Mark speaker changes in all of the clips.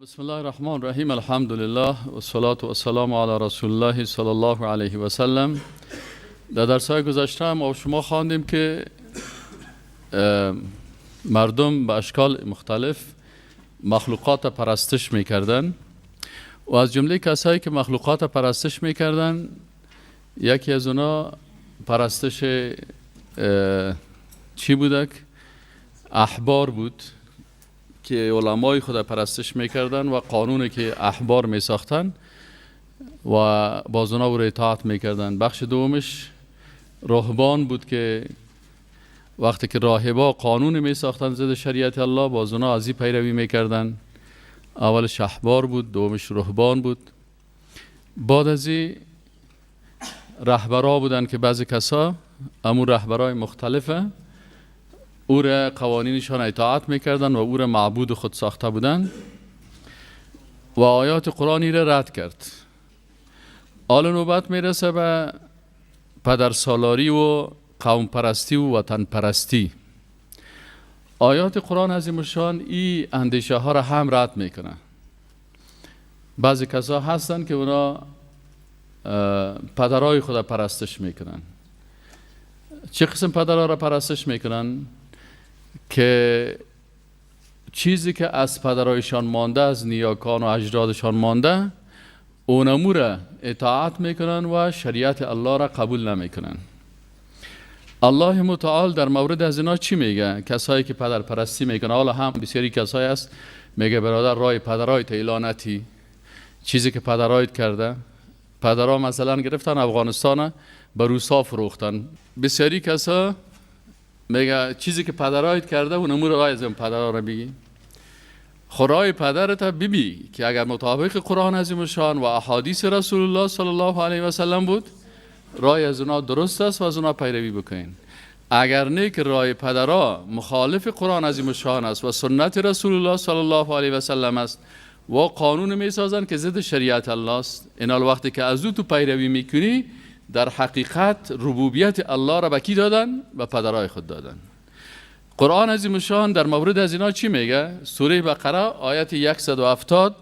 Speaker 1: بسم الله الرحمن الرحیم. الحمد لله و الصلاة و السلام علی رسول الله صلی الله علیه و سلم. در درس‌های گذشته ما شما خواندیم که مردم به اشکال مختلف مخلوقات پرستش میکردن و از جمله کسایی که مخلوقات پرستش میکردن یکی از اونا پرستش چی بود؟ احبار بود که علمای خود پرستش میکردن و قانونی که احبار میساختن و باز اونا رو اطاعت میکردن. بخش دومش راهبان بود که وقتی که راهبا قانون میساختن ضد شریعت الله باز اونا از این پیروی میکردن. اولش احبار بود، دومش راهبان بود. بعد از این رهبرا بودن که بعضی کسا امور رهبرای مختلفه او را قوانینشان اطاعت میکردن و او را معبود خود ساخته بودن و آیات قرآنی را رد کرد. حالا نوبت میرسه به پدرسالاری و قوم پرستی و وطن پرستی. آیات قرآن عظیم‌الشان این اندیشه ها را هم رد میکنه. بعضی کسا هستن که اونا پدرای خود پرستش میکنن. چه قسم پدرها را پرستش میکنن؟ که چیزی که از پدرایشان مانده، از نیاکان و اجدادشان مانده، اونمو را اطاعت میکنن و شریعت الله را قبول نمیکنن. الله متعال در مورد از اینا چی میگه؟ کسایی که پدر پرستی میکنن. حالا هم بسیاری کسایی هست میگه برادر رای پدرایت اعلانتی، چیزی که پدرایت کرده. پدرها مثلا گرفتن افغانستان به روسا فروختن. بسیاری کسا میگه چیزی که پدرایت کرده و نمور رای از این پدرها را بگی. خورای پدرت ببی که اگر مطابق قرآن عظیم‌الشان و احادیث رسول الله صلی الله علیه و سلم بود رای از اونا درست است و از اونا پیروی بکنین. اگر نه که رای پدرها مخالف قرآن عظیم‌الشان است و سنت رسول الله صلی الله علیه و سلم است و قانون میسازن که ضد شریعت الله است، این حال وقتی که از او تو پیروی میکنی در حقیقت ربوبیت الله را به کی دادن؟ به پدرای خود دادن. قرآن عظیم‌الشان در مورد از اینا چی میگه؟ سوره بقره آیت 170: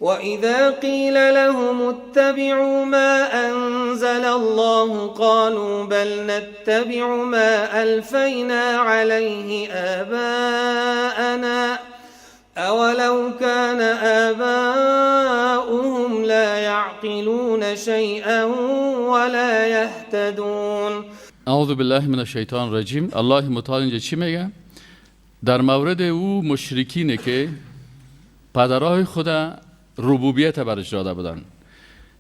Speaker 2: وَإِذَا قِيلَ لَهُمُ اتَّبِعُوا مَا أَنزَلَ اللَّهُ قَالُوا بَلْ نَتَّبِعُ مَا أَلْفَيْنَا عَلَيْهِ آبَاءَنَا أَوَلَوْ كَانَ آبَاؤُهُمْ لَا يَعْقِلُونَ شَيْئًا وَلَا يَهْتَدُونَ.
Speaker 1: اعوذ بالله من الشیطان الرجیم. الله متعال اینجا چی میگه؟ در مورد او مشرکینه که پدرای خود ربوبیت برش داده بودن،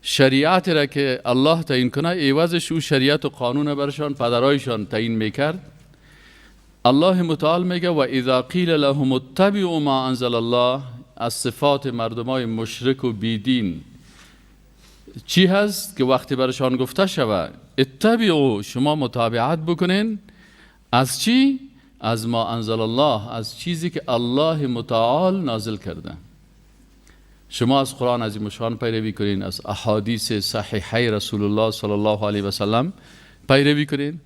Speaker 1: شریعت را که الله تعیین کنه ایوازش او شریعت و قانون برشان پدرایشان تعیین میکرد. الله متعال میگه و اذا قیل لهم اتبعوا ما انزل الله، از صفات مردمای مشرک و بیدین چی هست که وقتی برشان گفته شود اتبعوا شما متابعت بکنین از چی؟ از ما انزل الله، از چیزی که الله متعال نازل کرده. شما از قرآن عظیم‌الشان پیروی کنین، از احادیث صحیحه رسول الله صلی الله علیه و سلم پیروی کنین.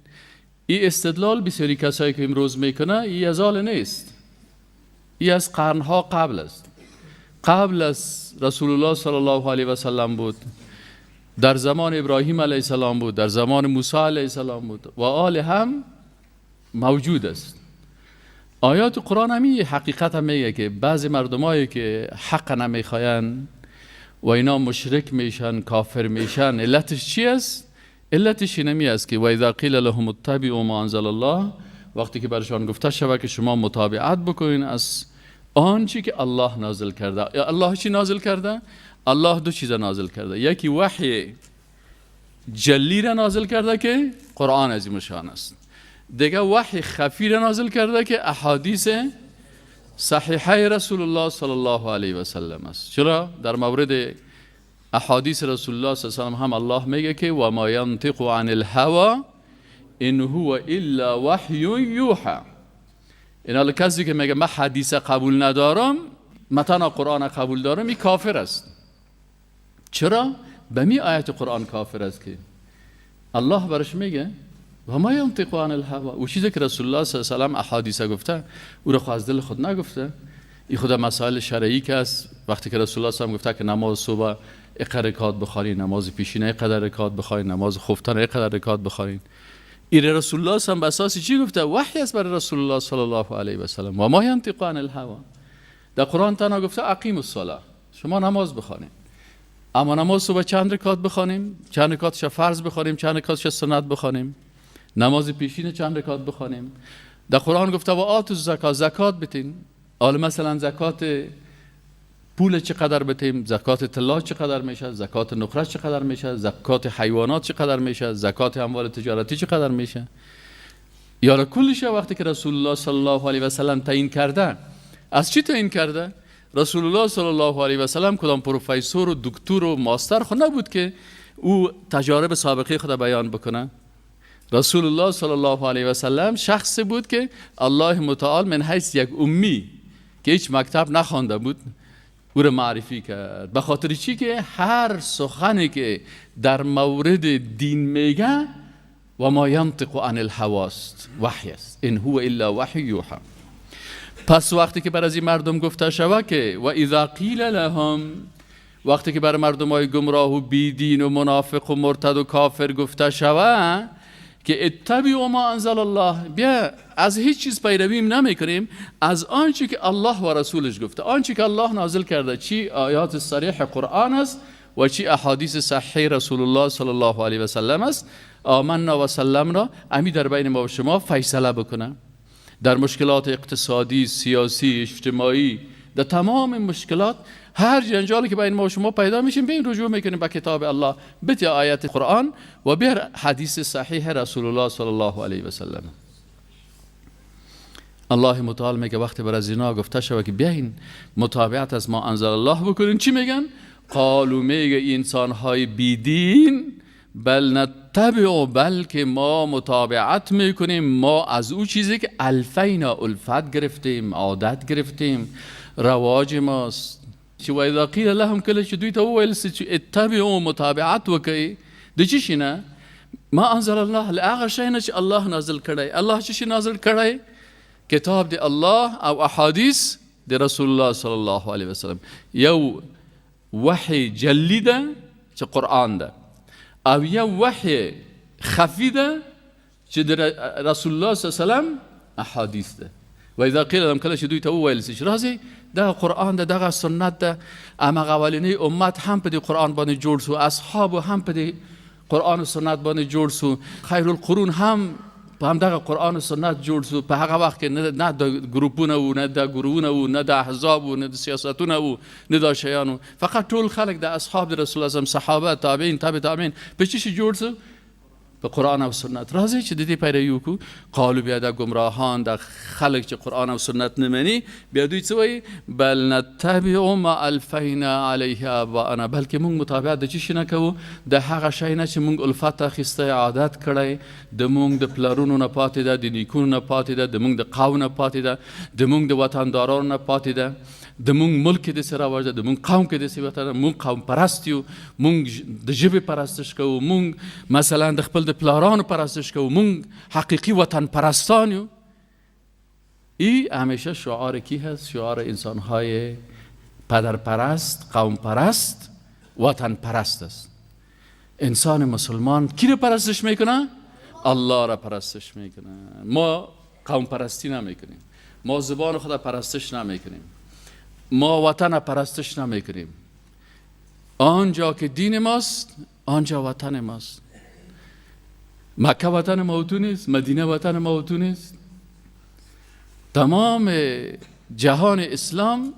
Speaker 1: این استدلال بسیاری کسایی که امروز میکنه این از حال نیست، این از قرنها قبل است. قبل از رسول الله صلی الله علیه و سلم بود، در زمان ابراهیم علیه السلام بود، در زمان موسی علیه السلام بود و آل هم موجود است. آیات قرآن همی حقیقت هم میگه که بعضی مردمایی که حق نمیخواین و اینا مشرک میشن، کافر میشن، علتش چی است؟ علتش اینمی است که و اذا قیل لهم اتبعوا ما انزل الله، وقتی که برشان گفته شود که شما متابعت بکنین از آنچه که الله نازل کرده. الله چی نازل کرده؟ الله دو چیز نازل کرده. یکی وحی جلی را نازل کرده که قرآن عظیم‌الشان است، دیگه وحی خفی را نازل کرده که احادیث صحیحه رسول الله صلی الله علیه و سلم است. چرا؟ در مورد احادیث رسول الله صلی الله علیه و سلم هم الله میگه که و ما ینطق عن الهوى ان هو الا وحی یوحى. این حال کسی که میگه من حدیث قبول ندارم متن قرآن قبول دارم این کافر است. چرا؟ به می آیت قرآن کافر است که الله برش میگه و ما ینطق عن الهوى، او چیزی که رسول الله صلی الله علیه و سلم احادیث گفته او را خود از دل خود نگفته. این خود مسائل شرعی که است. وقتی که رسول الله صلی الله علیه و آله گفته که نماز صبح اقدر رکعات بخوانید، نماز پیشینه اقدر رکعات بخوانید، نماز خفتن اقدر رکعات بخوانید، این رسول الله صلی الله علیه و آله به اساس چی گفته؟ وحی است برای رسول الله صلی الله علیه و سلم. و ما ینطق عن الهوا. در قرآن تنها گفته اقیموا الصلاه، شما نماز بخوانید. اما نماز صبح چند رکعات بخوانیم؟ چند رکعاتش فرض بخوانیم؟ چند رکعاتش سنت بخوانیم؟ نماز پیشین چند رکعات بخوانیم؟ در قرآن گفته و آتوا الزکات، زکات بتین. حالا مثلا زکات پول چقدر بتیم؟ زکات طلا چقدر میشه؟ زکات نقره چقدر میشه؟ زکات حیوانات چقدر میشه؟ زکات اموال تجارتی چقدر میشه؟ یا کلش وقتی که رسول الله صلی الله علیه و سلم تعیین کرده، از چی تعیین کرده؟ رسول الله صلی الله علیه و سلم کدام پروفسور و دکتر و ماستر خود نبود که او تجارب سابقه خود بیان بکنه. رسول الله صلی الله علیه و سلم شخصی بود که الله متعال من حیث یک امی که هیچ مکتب نخوانده بود او را معرفی کرد. به خاطر چی؟ که هر سخنی که در مورد دین میگه و ما ینطق عن الهوا است، وحی است، ان هو الا وحی یوحی. پس وقتی که بر از این مردم گفته شود که و اذا قیل لهم، وقتی که بر مردم های گمراه و بیدین و منافق و مرتد و کافر گفته شود که اتبعوا ما انزل الله، بیا از هیچ چیز پیرویم نمی کنیم از آنچه که الله و رسولش گفته. آنچه که الله نازل کرده، چی آیات صریح قرآن است و چی احادیث صحیح رسول الله صلی الله علیه و سلم است، آمنا و سلم را امی در بین ما و شما فیصله بکنه. در مشکلات اقتصادی، سیاسی، اجتماعی، در تمام مشکلات، هر جنجالی که بین ما و شما پیدا میشیم، بین رجوع میکنیم به کتاب الله، به آیات قرآن و به حدیث صحیح رسول الله صلی الله علیه و سلم. الله متعال میگه وقتی بر از اینا گفته شود که بیاین متابعت از ما انزل الله بکنین، چی میگن؟ قالو، میگه انسان های بیدین، بل نتبع، بلکه ما متابعت میکنیم ما از او چیزی که الفینا، الفت گرفتیم، عادت گرفتیم، رواج ماست. چی و اذا قیل لهم، کله چی دوی تا ویل سی اتبعوا، متابعت وکي د چی شینه؟ ما انزل الله، لاغه شینه چې الله نازل کړی. الله چی نازل کړی؟ کتاب دی الله او احادیث دی رسول الله صلی الله علیه وسلم. یو وحی جلی ده چې قرآن ده، او یو وحی خفی ده چې رسول الله صلی الله علیه وسلم احادیث ده. و اذا قیل لهم، کله چې دوی ته وویل سی راځي دا قرآن ده، دغه سنت ده، اما اولنی امت هم په دې قرآن باندې جوړ سو، اصحاب هم په دې قرآن و سنت باندې جوړ سو، خیر القرون هم په همدغه قرآن و سنت جوړ سو. په هغه وخت کې نه د ګروپونه وو، نه د ګروهونه وو، نه د احزاب وو، نه د سیاستونه وو، نه د شیانو، فقط ټول خلک د اصحاب د رسول الله صحابه، تابعین، تابع تابعین په چی شي جوړ سو؟ په قرآن او سنت. راځي چې د دې پیروي وکړو. قالو، بیا د گمراهان، د خلک چې قرآن او سنت نه مني، بیا دوی څه وایي؟ بل نتبع ما الفینا علیه آباءنا، بلکې موږ مطابقت د چی شي نه کوو؟ د هغه شی نه چې موږ الفت اخیستی، عادت کړی، د موږ د پلرونو نه پاتې ده، د نیکونو نه پاتې ده، د موږ د قوم نه پاتې ده، د موږ د وطندارانو نه پاتې ده، د مونږ ملک د سره واجده، د مونږ قوم کې د سره وته، مونږ قوم پرست یو، مونږ د ژبې پرستش کوو، مونږ مثلا د خپل د پلارانو پرستش کوو، مونږ حقیقی وطن پرستان یو. این همیشه شعار کی هست؟ شعار انسان‌های پدر پرست، قوم پرست، وطن پرست است. انسان مسلمان کی رو پرستش میکنه؟ الله را پرستش میکنه. ما قوم پرستی نمیکنیم، ما زبان خدا پرستش نمیکنیم، ما وطن پرستش نمیکنیم. آنجا که دین ماست آنجا وطن ماست. مکه وطن ما تو نیست، مدینه وطن ما تو نیست. تمام جهان اسلام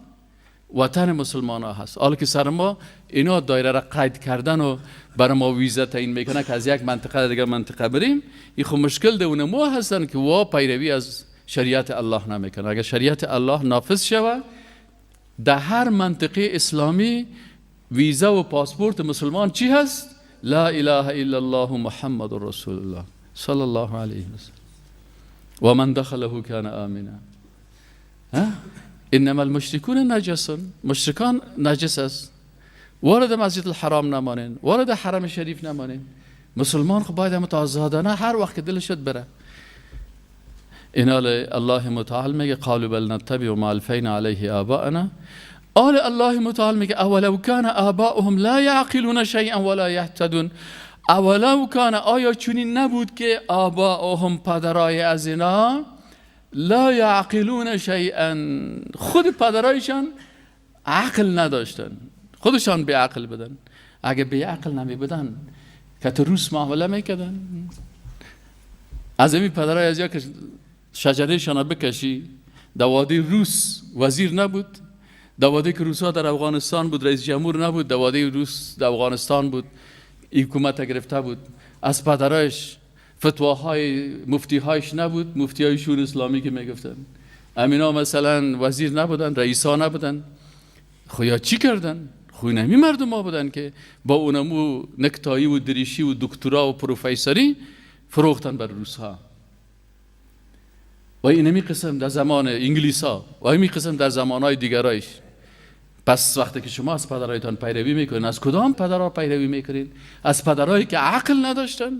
Speaker 1: وطن مسلمان ها هست. حالا که سر ما اینا دایره را قید کردن و برای ما ویزا تعیین میکنه که از یک منطقه دیگر منطقه بریم، این خب مشکل دونه ما هستن که وا پیروی از شریعت الله نمیکنه. اگر شریعت الله نافذ شود در هر منطقه اسلامی، ویزا و پاسپورت مسلمان چی هست؟ لا اله الا الله محمد رسول الله صلی الله علیه وسلم و من دخله کان آمنا. انما المشركون نجس، مشرکان نجس است. وارد مسجد الحرام نمانین، وارد حرم شریف نمانین. مسلمان خب باید متعاضدانه هر وقت که دلش شد بره. اینال الله متعال میگه قالوا بل نتبع ما الفینا علیه آباءنا. آل الله متعال میگه اولو کان آباؤهم لا یعقلون شیئا ولا یهتدون. اولو کان، آیا چنین نبود که آباؤهم پدرای از اینا لا یعقلون شیئا، خود پدرایشان عقل نداشتن، خودشان به عقل بدن. اگه به عقل نمی بدن که تو روس معامله میکردن. از این پدرای از یا که شجره شان بکشی، دوادی روس وزیر نبود، دوادی که روسا در افغانستان بود رئیس جمهور نبود، دوادی روس در افغانستان بود حکومت گرفته بود. از پدرایش فتواهای مفتیهایش نبود، مفتیهای شورای اسلامی که میگفتن. امینا مثلا وزیر نبودن، رئیسا نبودن. خویا چی کردن؟ خوی نمی مردم ها بودن که با اونمو نکتایی و دریشی و دکترا و پروفیسوری فروختن بر روس ها. و اینمی قسم در زمان انگلیس ها و اینمی قسم در زمانهای دیگرایش. پس وقتی که شما از پدرایتان پیروی میکنین، از کدام پدرها پیروی میکنین؟ از پدرهایی که عقل نداشتن،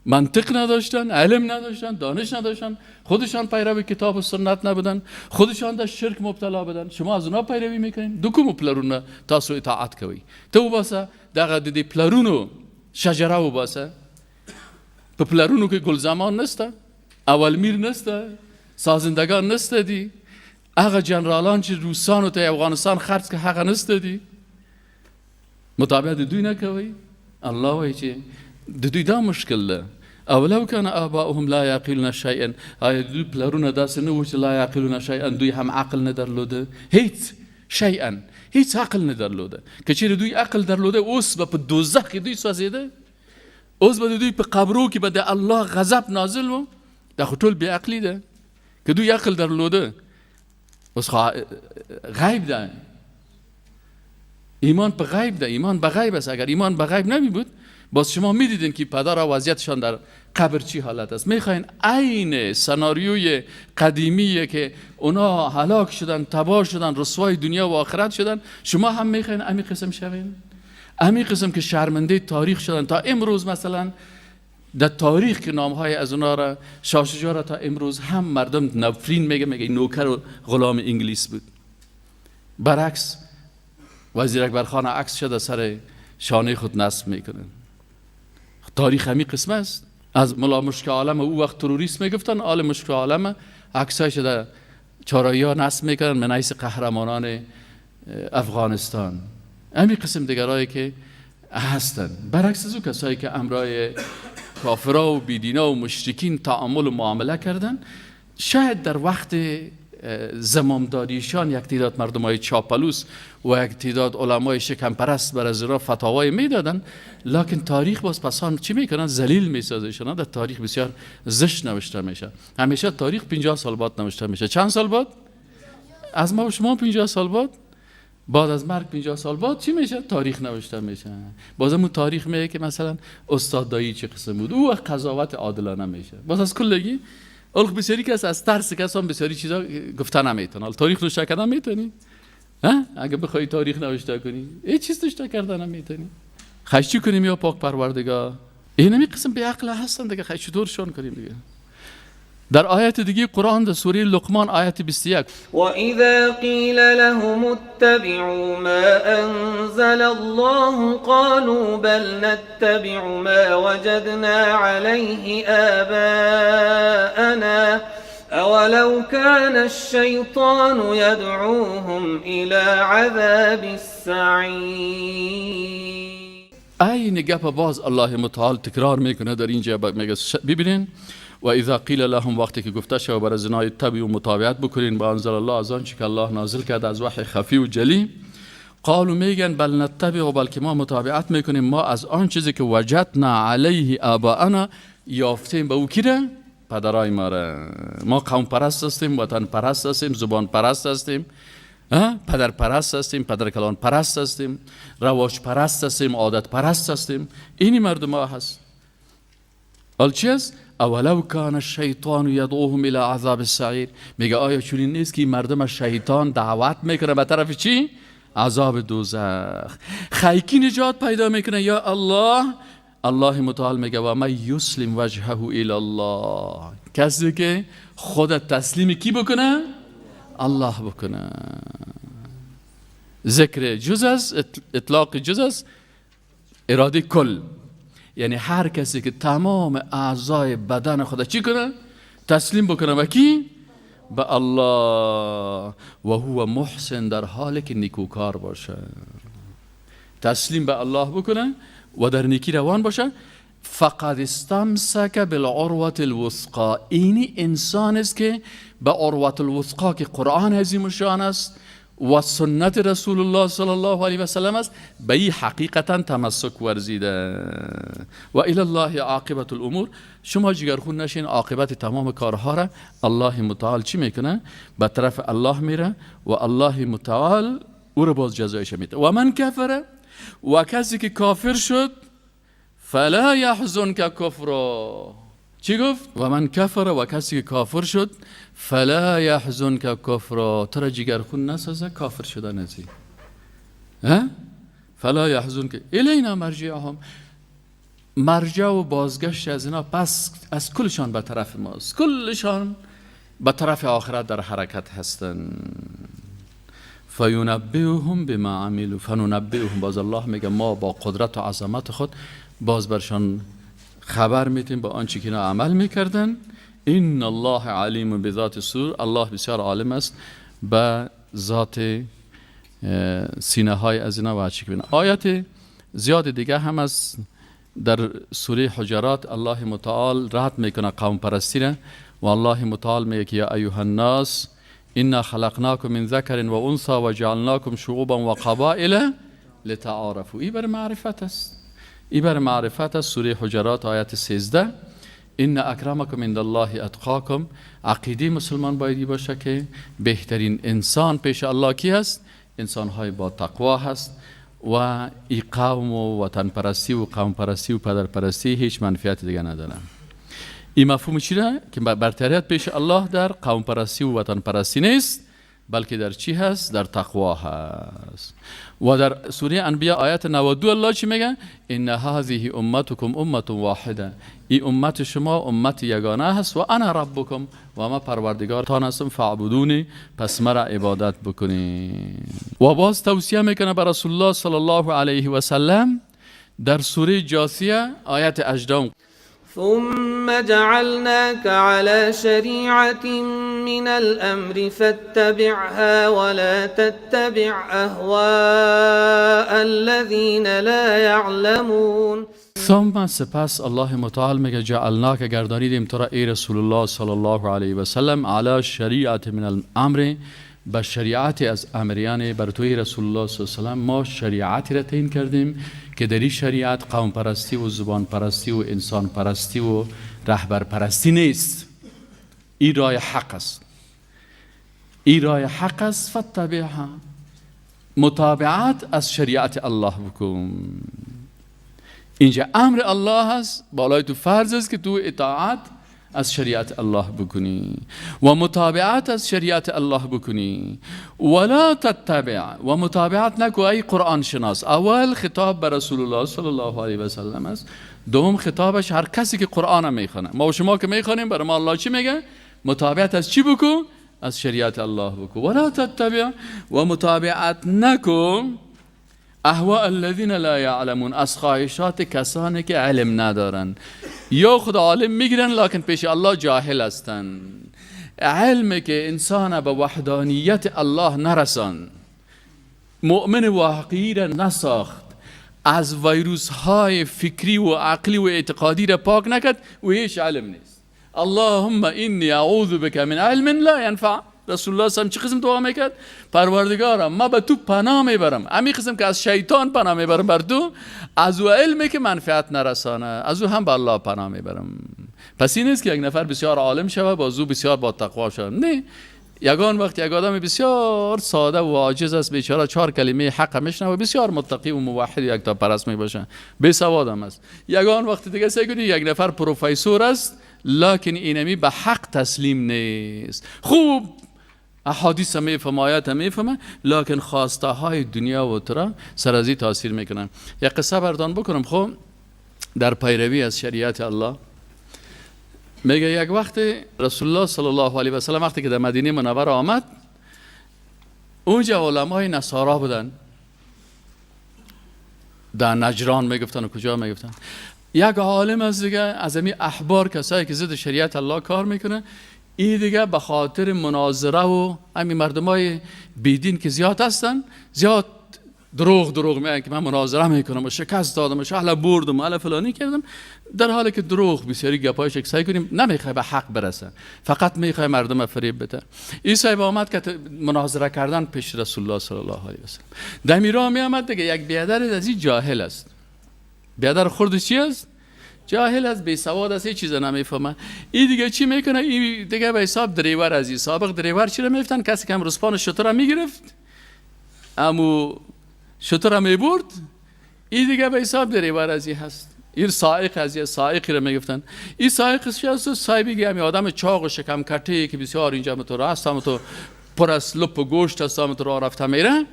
Speaker 1: منطق نداشتن، علم نداشتن، دانش نداشتن، خودشان پیرو کتاب و سنت نبودن، خودشان در شرک مبتلا بودن. شما از اونا پیروی میکنین؟ دکومو پلرونه تاسو اطاعت کوي. تو باسه دغه د پلرونو شجره و باسه. په پلرونو کې گل زمان نسته، اول میر نسته، سازندگان نسته دی. هغه جنرالان چې روسانو ته افغانستان خرڅ که هغه نسته دی. مطابقت دوی نکوي. الله وایي چې د دوی دا مشکل ده. اولو کان آباؤهم لا یعقلون شیئا، آیا دوی پلرونه داسې نه و چې لا یعقلون شیئا، دوی هم عقل نه درلوده؟ هیڅ شیئا، هیڅ عقل نه درلوده. که چیرې دوی عقل درلوده اوس به په دوزخ کې دوی سوځېده، اوس به دوی په قبرو کې به د الله غضب نازل و. دا خو ټول بې عقلي ده. که دوی عقل درلوده اوس غیب ده، ایمان به غیب ده، ایمان به غیب است. اگر ایمان به غیب نمی بود باز شما میدیدین که پدر و وضعیتشان در قبر چی حالت است. میخواین عین سناریوی قدیمیه که اونا هلاک شدن، تباه شدن، رسوای دنیا و آخرت شدن، شما هم میخواین امی قسم شوین؟ امی قسم که شرمنده تاریخ شدن تا امروز. مثلا در تاریخ که نامهای از اونا را شاه شجاع را تا امروز هم مردم نفرین میگه نوکر و غلام انگلیس بود. برعکس وزیر اکبر خان عکس شده سر شانه خود نصب میکنن. تاریخ همی قسم است. از ملا مشک عالم او وقت تروریست میگفتن، آل مشک عالم عکسایش در چارایی ها نصب میکنن من حیث قهرمانان افغانستان. همی قسم دیگرایی که هستن. برعکس از او کسایی که امرای کافرها و بیدینا و مشرکین تعامل و معامله کردن، شاید در وقت زمامداریشان یک تعداد مردمای چاپلوس و یک تعداد علمای شکم پرست بر از را فتاوای میدادن، لکن تاریخ باز پسان چی میکنن؟ ذلیل میسازشون. در تاریخ بسیار زشت نوشته میشه. همیشه تاریخ 50 سال بعد نوشته میشه. چند سال بعد؟ از ما و شما 50 سال بعد از مرگ 50 سال بعد چی میشه؟ تاریخ نوشته میشه. بازم تاریخ میگه که مثلا استاد دایی چه قسم بود، او قضاوت عادلانه میشه. باز از کلگی الخ بسیاری کس از ترس کسان بسیاری چیزا گفته نمیتونه. حال تاریخ نوشته کردن میتونی؟ ها؟ اگه بخوای تاریخ نوشته کنی هیچ چیز نوشته کردن نمیتونی. خیلی چی کنیم یا پاک پروردگار؟ این می قسم به عقل هستن دیگه، خیلی چطورشون کنیم دیگه. در آیت دیگه قرآن در سوره لقمان آیت 21
Speaker 2: و اذا قیل لهم اتبعوا ما انزل الله قالوا بل نتبع ما وجدنا عليه آباءنا اولو كان الشيطان يدعوهم الى عذاب السعیر.
Speaker 1: این گپ باز الله متعال تکرار میکنه در اینجا. میگه ببینین و اذا قیل لهم، وقتی که گفته شد برای زنای تبع و متابعت بکنین با انزل الله، از آنچه که الله نازل کرده از وحی خفی و جلی، قالوا میگن بل نتبع، بلکه ما متابعت میکنیم ما از آن چیزی که وجدنا علیه آباءنا، یافتیم به او کی؟ پدرای ما را. ما قوم پرست هستیم، وطن پرست هستیم، زبان پرست هستیم، پدر پرست هستیم، پدر کلان پرست هستیم، رواج پرست هستیم، عادت پرست هستیم. اینی مردم ها هست. حال چی است؟ اولو کان الشیطان یدعوهم الى عذاب السعیر. میگه آیا چنین نیست که مردم شیطان دعوت میکنه به طرف چی؟ عذاب دوزخ. خیکی نجات پیدا میکنه. یا الله الله متعال میگه و من یسلم وجهه الی الله، کسی که خود تسلیم کی بکنه؟ الله بکنه. ذکر جز است، اطلاق جز است، اراده کل. یعنی هر کسی که تمام اعضای بدن خود چی کنه؟ تسلیم بکنه به کی؟ به الله. و هو محسن، در حالی که نیکوکار باشه، تسلیم به الله بکنه و در نیکی روان باشه. فقد استمسک بالعروة الوثقی، اینی انسان است که به عروة الوثقی که قرآن عظیم الشان است و سنت رسول الله صلی الله علیه و سلم است، به این حقیقتا تمسک ورزیده. و الی الله عاقبت الامور، شما جگرخون نشین، عاقبت تمام کارها را الله متعال چی میکنه؟ به طرف الله میره و الله متعال او را باز جزایش میده. و من کفر، و کسی که کافر شد، فلا یحزنک کفرا، چی گفت؟ و من کفر، و کسی که کافر شد، فلا یحزنک کفرا، ترا جگرخون نسازه کافر شدن ازی. فلا یحزنک الینا مرجعهم، مرجع و بازگشت از اینا پس از کلشان به طرف ماست، کلشان به طرف آخرت در حرکت هستن. فینبئهم بما عملوا، فننبئهم، باز الله میگه ما با قدرت و عظمت خود باز برشان خبر میتیم با آنچه که اینا عمل میکردن. این الله علیم بذات الصدور، الله بسیار عالم است به ذات سینه های از اینا و آنچه که. آیات زیاد دیگه هم از در سوره حجرات الله متعال رد میکنه قوم پرستی را و الله متعال میگه که یا ایها الناس انا خلقناکم من ذکر و انثى و جعلناکم شعوبا و قبائل لتعارفوا. این بر معرفت است، این بر معرفت است. سوره حجرات آیت 13 ان اکرمکم عند الله اتقاکم. عقیده مسلمان باید باشه که بهترین انسان پیش الله کی هست؟ انسانهای با تقوا هست و ای قوم و وطن پرستی و قوم پرستی و پدر پرستی هیچ منفعت دیگه ندارن. این مفهوم چیه؟ که برتریت پیش الله در قوم پرستی و وطن پرستی نیست، بلکه در چی هست؟ در تقوا هست. و در سوره انبیاء آیت 92 الله چی میگه؟ ان هذه امتکم امه واحده، این امت شما امت یگانه هست و انا ربکم، و ما پروردگارتان هستم، فاعبدونی، پس مرا عبادت بکنید. و باز توصیه میکنه بر رسول الله صلی الله علیه و سلم در سوره جاثیه آیت 18
Speaker 2: ثم جعلناك على شريعة من الأمر فاتبعها ولا تتبع أهواء الذين لا يعلمون.
Speaker 1: ثم سپس الله متعال میگه جعلناک، گردانیدیم تو را ای رسول الله صلی الله علیه و سلم، علی شریعت من الامر، به شریعت از امریان بر توی رسول الله صلی الله علیه و سلم ما شریعتی را تعیین کردیم که در این شریعت قوم پرستی و زبان پرستی و انسان پرستی و رهبر پرستی نیست. این راه حق است، این راه حق است. فتبعها، متابعت از شریعت الله بکن. اینجا امر الله است، بالای تو فرض است که تو اطاعت از شریعت الله بکنی و متابعت از شریعت الله بکنی. ولا تتبع، و متابعت نکو ای قرآن شناس. اول خطاب به رسول الله صلی الله علیه و سلم است، دوم خطابش هر کسی که قرآن میخونه. ما و شما که میخونیم برای ما الله چی میگه؟ متابعت از چی بکن؟ از شریعت الله بکن. ولا تتبع، و متابعت نکو اهواء الذین لا یعلمون، از خواهشات کسانی که علم ندارن. یا خود عالم میگیرن لکن پیش الله جاهل هستن. علمی که انسان به وحدانیت الله نرسان، مؤمن واقعی را نساخت، از ویروس های فکری و عقلی و اعتقادی را پاک نکرد، و هیچ علم نیست. اللهم انی اعوذ بک من علم لا ینفع. رسول الله صلی الله علیه و چه قسم دعا میکرد؟ پروردگارم ما به تو پناه میبرم، همین قسم که از شیطان پناه میبرم بر تو، از او علمی که منفعت نرسانه، از او هم به الله پناه میبرم. پس این نیست که یک نفر بسیار عالم شود باز او بسیار با تقوا شود. نه، یگان وقت یک آدم بسیار ساده و عاجز است، بیچاره 4 کلمه حق میشنوه، بسیار متقی و موحد یک تا پرست میباشه، بی سواد هم است. یگان وقت دیگه سگونی یک نفر پروفسور است لکن اینمی به حق تسلیم نیست. خوب احادیث میفهمه، آیات میفهمه، لکن خواسته های دنیا و ترا سر از این تاثیر میکنن. یک قصه بردان بکنم. خب در پیروی از شریعت الله. میگه یک وقت رسول الله صلی الله علیه و سلم وقتی که در مدینه منوره آمد، اونجا علمای نصارا بودن، در نجران میگفتن و کجا میگفتن. یک عالم از دیگه از همین احبار، کسایی که ضد شریعت الله کار میکنه، این دیگه به خاطر مناظره و همین مردمای بیدین که زیاد هستن، زیاد دروغ میگن که من مناظره میکنم و شکست دادم و شهلا بردم و فلانی کردم، در حالی که دروغ بسیاری گپایش که سعی کنیم نمیخوای به حق برسه، فقط میخوای مردم فریب بده. این صاحب آمد که مناظره کردن پیش رسول الله صلی الله علیه و سلم. در میرا می آمد دیگه یک بیادر از این جاهل است. بیادر خردش چی است؟ جاهل است، بی سواد است، هیچ چیز نمیفهمه. این دیگه چی میکنه؟ این دیگه به حساب دریور از این سابق دریور چی رو میفتن؟ کسی که هم رسپان شتر میگرفت، امو شتر میبرد، این دیگه به حساب دریور از این هست. این سائق از این سائقی رو میگفتن. این سائق چی است؟ صاحبی همین آدم چاق و شکم کته که بسیار اینجا تو راست هم تو پر از لپ و گوشت است، هم تو راه رفته میره.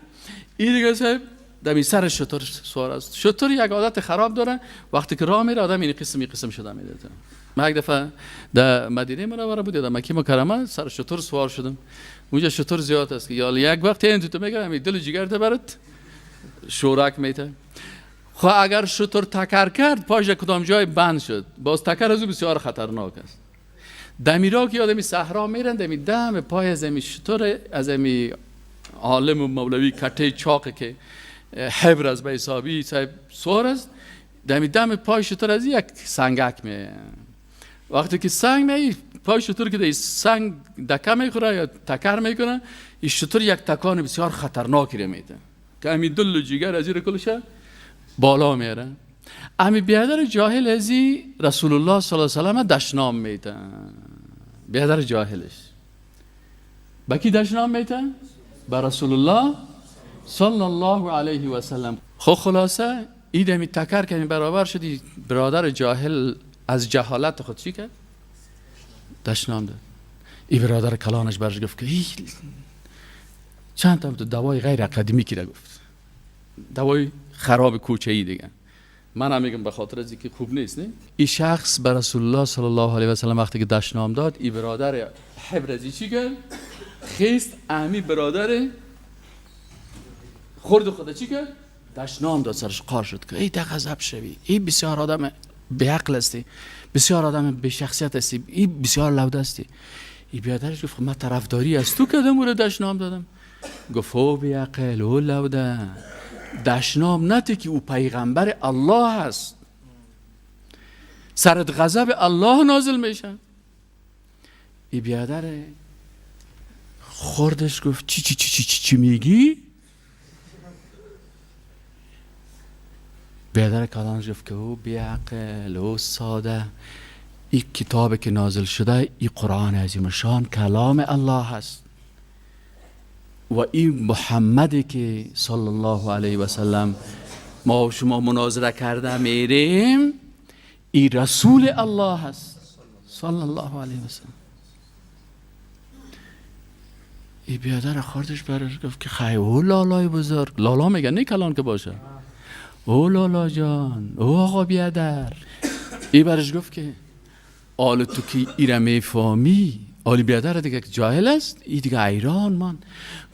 Speaker 1: این دیگه صاحب دمی سر شتر سوار است. شتر یک عادت خراب داره، وقتی که راه میره آدم این قسم شده میده. من یک دفعه در مدینه منوره بود، در مکه مکرمه سر شتر سوار شدم. اونجا شتر زیاد است که یا یک وقت این تو میگه همین دل جگر ده برات شورک میته. خب اگر شتر تکر کرد پاش کدام جای بند شد، باز تکر از او بسیار خطرناک است. دمیرا که آدمی صحرا میرن، دمی دم پای از می شتر از می عالم و مولوی کته چاقه که حبر از به حسابی صاحب سوار است، دمی دم پای شتر از یک سنگک می. وقتی که سنگ می پای شتر که سنگ دکه میخوره یا تکر میکنه، این شتر یک تکان بسیار خطرناکی رو میده که همین دل و جگر از این کلشه بالا میره. امی بیادر جاهل ازی رسول الله صلی الله علیه و سلم دشنام میده. بیادر جاهلش با کی دشنام میده؟ با رسول الله صلی الله علیه و سلم. خب خلاصه ایده می تکر که برابر شدی، برادر جاهل از جهالت خود چی کرد؟ دشنام داد. این برادر کلانش برش گفت که چند تا دوای غیر اکادمیکی که گفت، دوای خراب کوچه ای دیگه. من هم میگم به خاطر از اینکه خوب نیست. نه این شخص به رسول الله صلی الله علیه و سلم وقتی که دشنام داد، این برادر حبرزی چی کرد؟ خیست امی برادر خرد خدا چی کرد؟ دشنام داد، سرش قار شد که ای غضب شوی، این بسیار آدم به عقل استی، بسیار آدم به شخصیت استی، این بسیار لوده استی. این برادرش گفت من طرفداری از تو کردم و دشنام دادم. گفت او بی عقل او لوده، دشنام نتی که او پیغمبر الله هست، سرت غضب الله نازل میشه. ای بیادر خوردش گفت چی میگی؟ بیادر کلانش گفت که او بیعقل او ساده، این کتاب که نازل شده این قرآن عظیم شان کلام الله هست و این محمدی که صلی الله علیه و سلم ما و شما مناظره کرده میریم، این رسول الله هست صلی الله علیه و سلم. این بیادر خوردش برش گفت که خیلی او لالای بزرگ، لالا میگن نه کلان که باشه، او لالا جان، او آقا بیادر. این برش گفت که آل تو که ایره میفهمی، آلی بیادر دیگه جاهل است، این دیگه ایران من.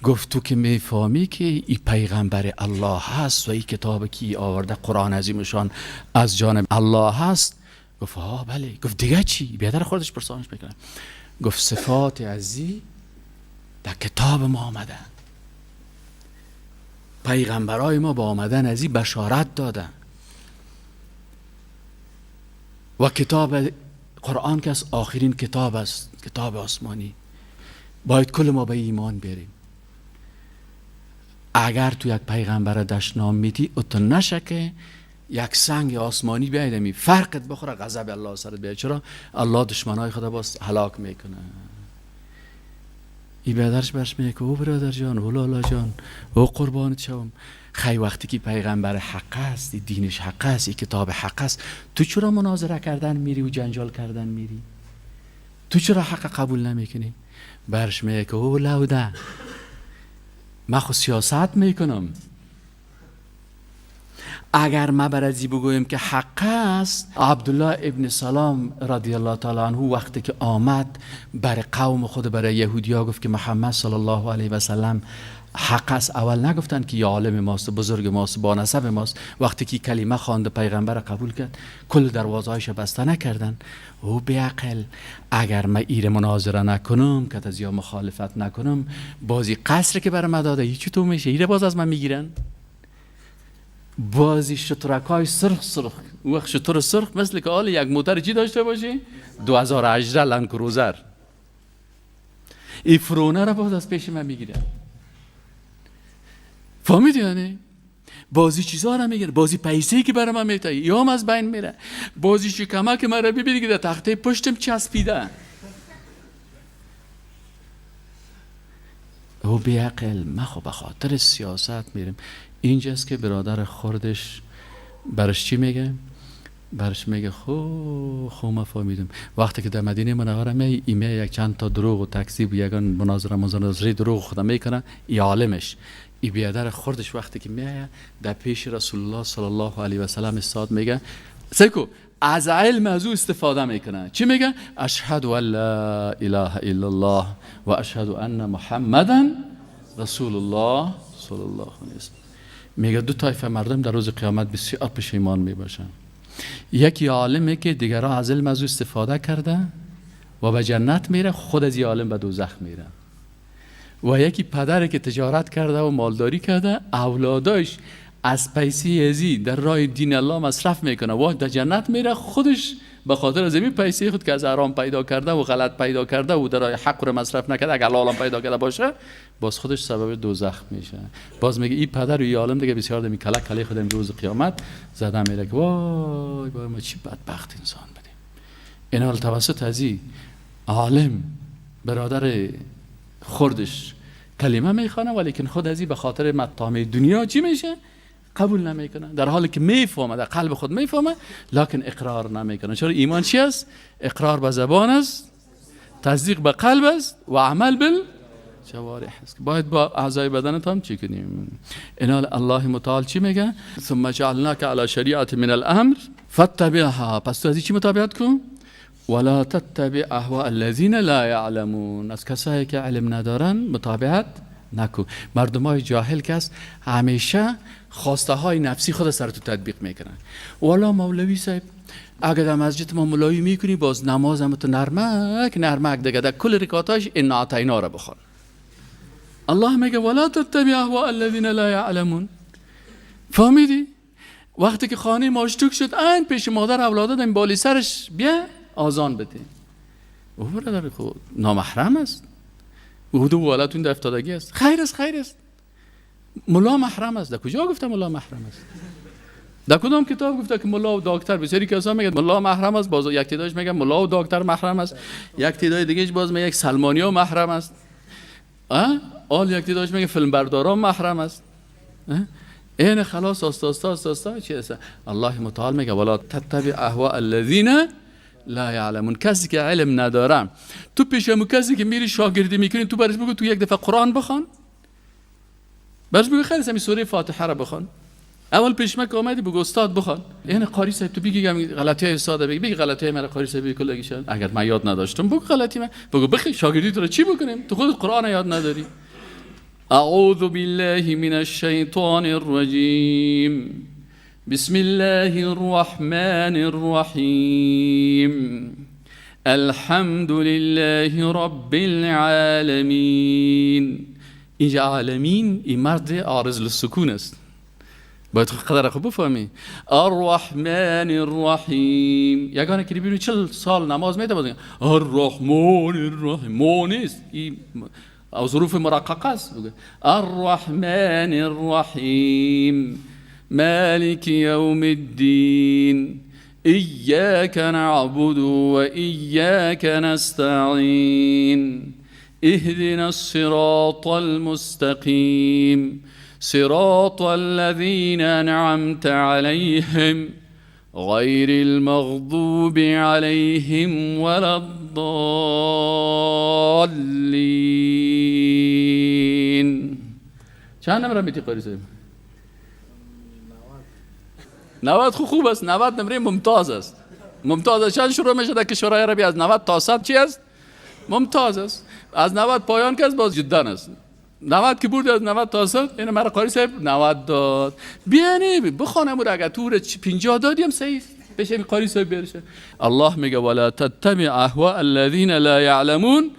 Speaker 1: گفت تو که میفهمی که این پیغمبر الله هست و این کتاب که آورده قرآن عظیمشان از جانب الله هست. گفت آه بله. گفت دیگه چی؟ بیادر خودش پرسانش میکنه. گفت صفات عزی در کتاب ما آمده، پیغمبرای ما با آمدن از این بشارت دادن و کتاب قرآن که از آخرین کتاب است، کتاب آسمانی، باید کل ما به ایمان بریم. اگر تو یک پیغمبر دشنام میدی اتو نشه که یک سنگ آسمانی بیاید می فرقت بخوره، غضب الله سرت بیاید. چرا؟ الله دشمنای خدا باز هلاک میکنه. این برادرش برش میگه که او برادر جان، او لالا جان، او قربانت شوم، خیلی وقتی که پیغمبر حق است، دینش حق است، کتاب حق است، تو چرا مناظره کردن میری و جنجال کردن میری؟ تو چرا حق قبول نمیکنی؟ برش میگه که او لوده، من خود سیاست میکنم، اگر ما برازی بگویم که حق است، عبدالله ابن سلام رضی الله تعالی عنه وقتی که آمد برای قوم خود، برای یهودیا گفت که محمد صلی الله علیه و سلم حق است، اول نگفتن که یا عالم ماست، بزرگ ماست، با نسب ماست. وقتی که کلمه خواند پیغمبر قبول کرد، کل دروازه‌هایش بسته نکردن. او بیعقل، اگر من ایره مناظره نکنم، که از یا مخالفت نکنم، بازی قصر که برای من داده هیچی تو میشه، ایره باز از من میگیرن. بازی شترکای سرخ سرخ، وقت شتر سرخ مثل که حال یک موتر چی داشته باشی 2018 لند کروزر، این فرونه را باز از پیش من میگیرن. فهمیدی یعنی؟ بازی چیزا را میگیره، بازی پیسه‌ای که برای من میتایی یام از بین میره، بازی شکمه که مرا ببینی که در تخته پشتم چسبیده. او بیعقل، ما خب به خاطر سیاست میریم. اینجاست که برادر خردش برش چی میگه؟ برش میگه خو ما فهمیدم. وقتی که در مدینه منوره می ایمه یک چند تا دروغ و تکذیب و یگان مناظره دروغ خودم میکنه، ای عالمش، ای بیادر خردش وقتی که میایه در پیش رسول الله صلی الله علیه و سلم استاد میگه سکو از علم از او استفاده میکنه. چی میگه؟ اشهد ان لا اله الا الله و اشهد ان محمدا رسول الله صلی الله علیه و سلم. میگه دو طایفه مردم در روز قیامت بسیار پشیمان میباشن. یکی عالمه که دیگرها از علم از او استفاده کرده و به جنت میره، خود از این عالم به دوزخ میره. و یکی پدری که تجارت کرده و مالداری کرده، اولاداش از پیسه ازی در راه دین الله مصرف میکنه و در جنت میره، خودش به خاطر از این پیسه خود که از حرام پیدا کرده و غلط پیدا کرده و در راه حق رو مصرف نکرده، اگر حلال پیدا کرده باشه، باز خودش سبب دوزخ میشه. باز میگه این پدر و این عالم دیگه بسیار دمی کلک کلی خودم روز قیامت زدن میره که وای ما چی بدبخت انسان بدیم. این حال توسط از این عالم برادر خردش کلمه میخوانه، ولیکن خود از این به خاطر مطامع دنیا چی میشه؟ قبول نمیکنه، در حالی که میفهمه، در قلب خود میفهمه، لکن اقرار نمیکنه. چرا؟ ایمان چی است؟ اقرار به زبان است، تصدیق به قلب است و عمل بالجوارح است. باید با اعضای بدنت هم چی کنیم. اینال الله متعال چی میگه؟ ثم جعلناک علی شریعت من الامر فاتبعها. پس تو از چی مطابقت کن؟ ولا تتبع اهواء الذين لا يعلمون. از کسایی که علم ندارن مطابقت نکو. مردمای جاهل که است همیشه خواسته های نفسی خود سر تو تطبیق میکنن. والا مولوی صاحب اگر در مسجد ما مولوی میکنی، باز نمازم تو نرمک دیگه در کل رکعاتاش ان اعطینا را بخوان. الله میگه ولا تتبع اهواء الذين لا يعلمون. فهمیدی؟ وقتی که خانه ماشتوک شد، این پیش مادر اولاده دم بالی سرش بیا آزان بده. او برادر خود نامحرم است. او دو والدتون در افتادگی است. خیر است. ملا محرم است. در کجا گفته ملا محرم است؟ در کدام کتاب گفته که ملا و دکتر؟ بسیاری کسا میگن ملا محرم است، باز یک تعدادش میگن ملا و دکتر محرم است، یک تعداد دیگهش باز میگه یک سلمانیا محرم است. آل یک تعدادش میگه فیلمبردارا محرم است. این خلاص آستا چی است؟ الله متعال میگه ولا تتبع اهواء الذين لا يعلمون. کسی که علم نداره، تو پیشم کسی که میری شاگردی میکنی، تو برش بگو تو یک دفعه قرآن بخوان، برش بگو خیلی سمی سوره فاتحه را بخوان. اول پیشمک آمدی بگو استاد بخوان. یعنی قاری صاحب تو بگی غلطی های استاد بگی غلطی های من قاری صاحب کلگی شد. اگر من یاد نداشتم بگو غلطی من بگو بخی شاگردی تو را چی بکنیم؟ تو خودت قرآن یاد نداری. اعوذ بالله من الشیطان الرجیم. بسم الله الرحمن الرحیم. الحمد لله رب العالمین. اینجا عالمین این مرد عارض للسکون است، باید قدر خوب بفهمی. الرحمن الرحیم. یگانه که ببینید 40 سال نماز میده بازن الرحمن الرحیم نیست، این او ظروف مرققه است. الرحمن الرحیم مالک یوم الدین ایاک نعبد و ایاک نستعین اهدنا الصراط المستقیم صراط الذين أنعمت عليهم غير المغضوب عليهم ولا الضالين. چند نمره میتی قاری صاحب؟ 90 خوب است، 90 نمره ممتاز است. ممتاز است چند شروع میشه در کشورهای عربی؟ از 90 تا 100 چی است؟ ممتاز است. از 90 پایان که باز جدا است. 90 که بود از 90 تا 100 این مرا قاری صاحب 90 داد. بیانی بخونم رو اگر تو 50 دادیم صحیح بشه قاری صاحب برشه. الله میگه ولا تتبع اهواء الذين لا يعلمون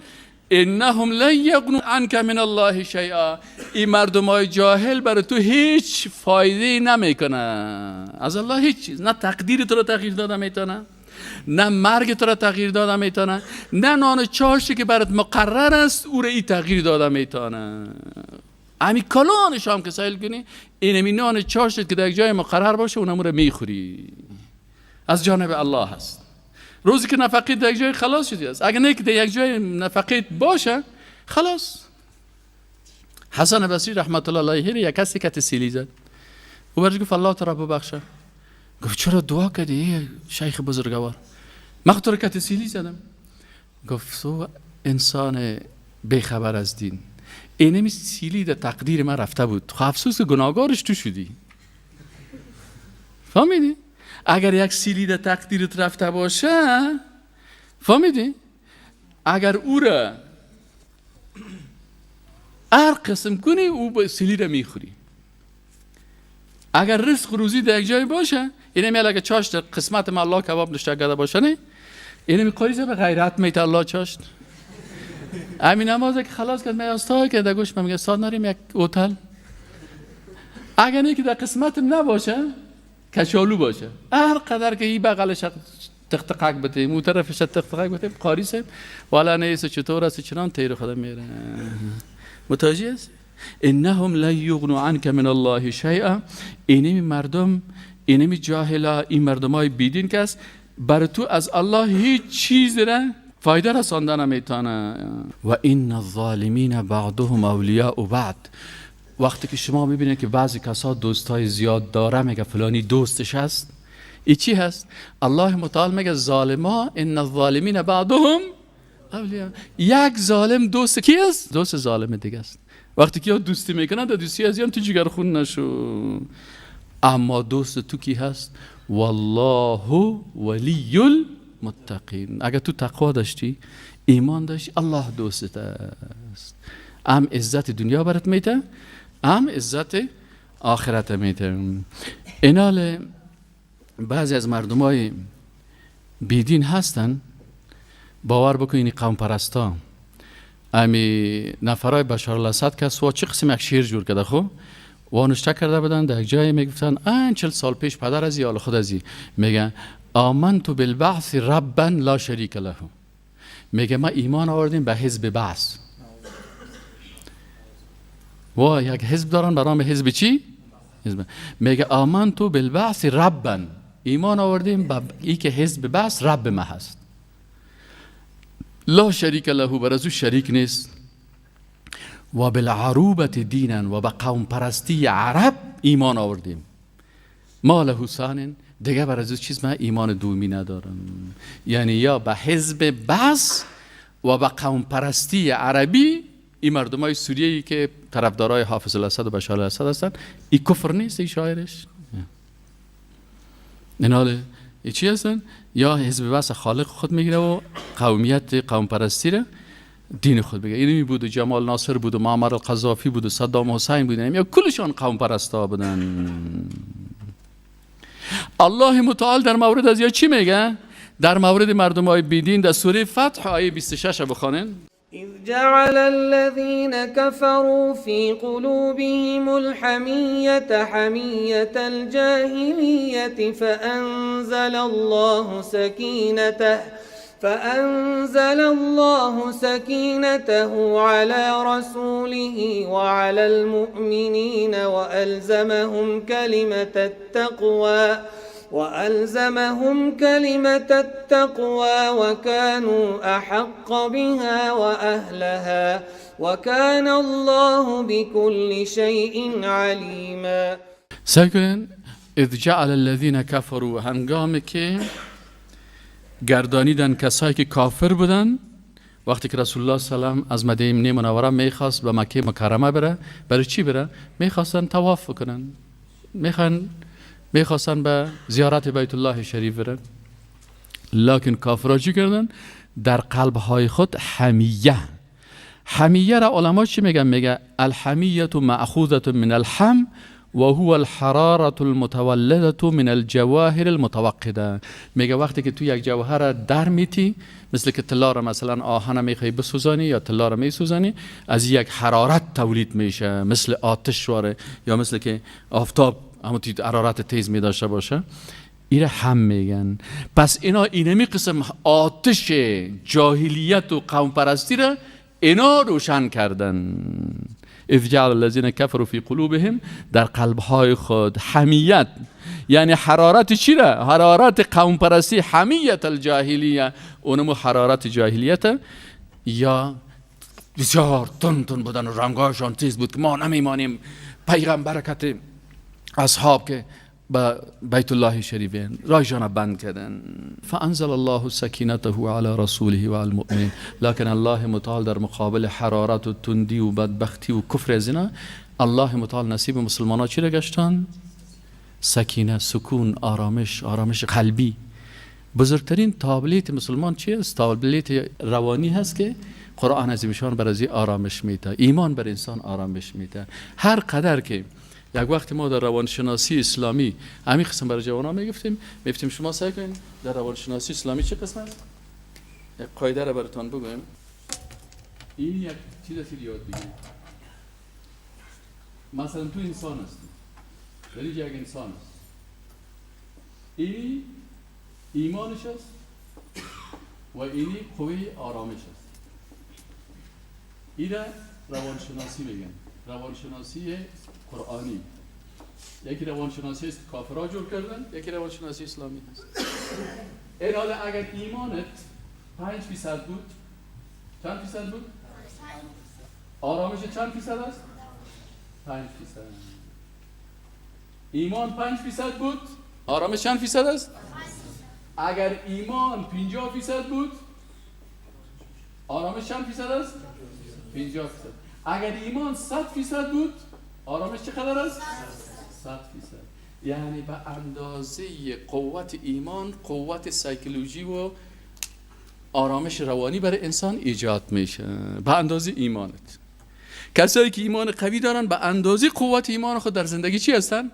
Speaker 1: انهم لن یغنوا عنك من الله شیئا. این مردمای جاهل برای تو هیچ فایده نمیکنه از الله، هیچ چیز. نه تقدیر تو رو تغییر داده میتونه، نه مرگ تو را تغییر داده میتونه، نه نان چاشتی که برات مقرر است او را ای تغییر داده میتونه. امی کلانش هم که سایل کنی اینمی نان چاشتی که در یک جای مقرر باشه اونم را میخوری، از جانب الله هست. روزی که نفقیت در یک جای خلاص شدی است، اگر نه که در یک جای نفقیت باشه خلاص. حسن بصری رحمت الله علیه یک کسی که تسیلی زد او برش گفت الله تو را ببخشه. گفت چرا دعا کردی شیخ بزرگوار؟ من تو را که تسیلی زدم. گفت تو انسان بیخبر از دین، اینمی سیلی در تقدیر من رفته بود، خب افسوس گناهگارش تو شدی. فهمیدی؟ اگر یک سیلی در تقدیرت رفته باشه، فهمیدی؟ اگر او را هر قسم کنی او با سیلی را میخوری. اگر رزق روزی در یک جای باشه، اینمی اگر چاشت قسمت ما الله کباب نشته کرده باشه نه، اینمی قریزه به غیرت میت الله چاشت. همین نمازه که خلاص کرد میاستا که در گوش من میگه ساد نریم یک هتل. اگر نه که در قسمتم نباشه کچالو باشه، هر قدر که این بغلش تختقک بده اون طرفش تختقک بده قاریسه والا نیست چطور است چنان تیر خدا میره. متوجه است؟ انهم لا یغنوا عنك من الله شیئا. اینمی مردم، اینمی جاهلا، این مردمای بیدین که است بر تو از الله هیچ چیز را فایده رسانده نمیتونه. و این الظالمین بعضهم اولیاء بعض. وقتی که شما میبینید که بعضی کسا دوستای زیاد داره میگه فلانی دوستش هست، این چی هست؟ الله متعال میگه ظالما ان الظالمین بعضهم اولیاء. یک ظالم دوست کی است؟ دوست ظالم دیگه است. وقتی که دوستی میکنه در دوستی از هم تو جگر خون نشو. اما دوست تو کی هست؟ والله ولی المتقین. اگر تو تقوا داشتی، ایمان داشتی، الله دوست است. هم عزت دنیا برات میده، هم عزت آخرت میده. اینال بعضی از مردمای بیدین هستن باور بکنین قوم پرستا. امی نفرای بشار الاسد که سوا چه قسم یک شیر جور کرده خو وانشته کرده بدن در یک جای میگفتن 40 سال پیش پدر ازی یا خود ازی میگن آمنت بالبعث ربا لا شریک له. میگه ما ایمان آوردیم به حزب بعث. و یک حزب دارن برام حزب چی؟ حزب. میگه آمنت بالبعث ربا، ایمان آوردیم به ای که حزب بعث رب ما هست. لا شریک له، بر از او شریک نیست. و بالعروبت دینا، و به قوم پرستی عرب ایمان آوردیم. ما له ثان، دیگه بر از او چیز من ایمان دومی ندارم. یعنی یا به حزب بعث و به قوم پرستی عربی. این مردمای سوریه‌ای که طرفدارای حافظ الاسد و بشار الاسد هستن، این کفر نیست این شاعرش. ایناله ای چی هستن؟ یا حزب بعث خالق خود میگیره و قومیت قوم پرستی را دین خود بگه. اینمی بود و جمال ناصر بود و معمر القذافی بود و صدام حسین بودن، یا کلشان قوم پرستا بودن. الله متعال در مورد از یا چی میگه؟ در مورد مردمای بیدین در سوره فتح آیه 26 بخونین.
Speaker 2: إذ جعل الذين كفروا في قلوبهم الحمية حمية الجاهلية فأنزل الله سكينته على رسوله وعلى المؤمنين وألزمهم كلمة التقوى وكانوا أحق بها وأهلها وكان الله بكل شيء عليما.
Speaker 1: سکن اذ جعل الذين كفروا، هنگامی که گردانیدن کسایی که کافر بودن وقتی که رسول الله صلی الله علیه و از مدینه منوره میخواست به مکه مکرمه بره. برای چی بره؟ میخواستن طواف کنن، میخوان میخواستن به زیارت بیت الله شریف برن، لکن کافرها چی کردن؟ در قلبهای خود حمیه را علما چی میگن؟ میگه الحمیه مأخوذه من الحم و هو الحراره المتولده من الجواهر المتوقده. میگه وقتی که تو یک جوهر را در میتی، مثل که طلا را مثلا آهن میخوای بسوزانی یا طلا را میسوزانی، از یک حرارت تولید میشه، مثل آتش واره، یا مثل که آفتاب همون حرارت تیز میداشته باشه، ایره هم میگن. پس اینا اینمی قسم آتش جاهلیت و قوم پرستی را اینا روشن کردن. اذ جعل الذين كفروا في قلوبهم، در قلبهای خود حمیت، یعنی حرارت چی را؟ حرارت قوم پرستی، حمیت الجاهلیه، اونمو حرارت جاهلیت، یا بسیار تون بودن و رنگاشان تیز بود که ما نمیمانیم. برکت اصحاب که با بیت الله شریفین رایشان بند کردن. فانزل الله سکینته علی رسوله و علی المؤمنین. لکن الله متعال در مقابل حرارت و تندی و بدبختی و کفر زنا، الله متعال نصیب مسلمان ها چی را گشتن؟ سکینه، سکون، آرامش قلبی. بزرگترین تابلیت مسلمان چی است؟ تابلیت روانی هست که قرآن عظیمشان برای آرامش میده، ایمان بر انسان آرامش میده. هر قدر که یک وقت ما در روانشناسی اسلامی همین قسم برای جوانان میگفتیم شما سعی کنید در روانشناسی اسلامی چه قسم است؟ یک قاعده را براتون بگویم. این یک چیز است یاد بگیرید. مثلا تو انسان هستی، داری یک انسان است، این ایمانش است و اینی قوی آرامش است. این را روانشناسی میگن، روانشناسی قرآنی. یکی روانشناسی است کافرها جور کردن، یکی روانشناسی اسلامی هست. این حالا اگر ایمانت 5% بود، چند فیصد بود؟ آرامش چند فیصد است؟ 5%. ایمان 5% بود، آرامش چند فیصد است؟ اگر ایمان 50% بود، آرامش چند فیصد است؟ 50%. اگر ایمان 100% بود، آرامش چقدر است؟ 100%. یعنی به اندازه قوت ایمان، قوت سایکولوژی و آرامش روانی برای انسان ایجاد میشه. به اندازه ایمانت. کسایی که ایمان قوی دارن به اندازه قوت ایمان خود در زندگی چی هستن؟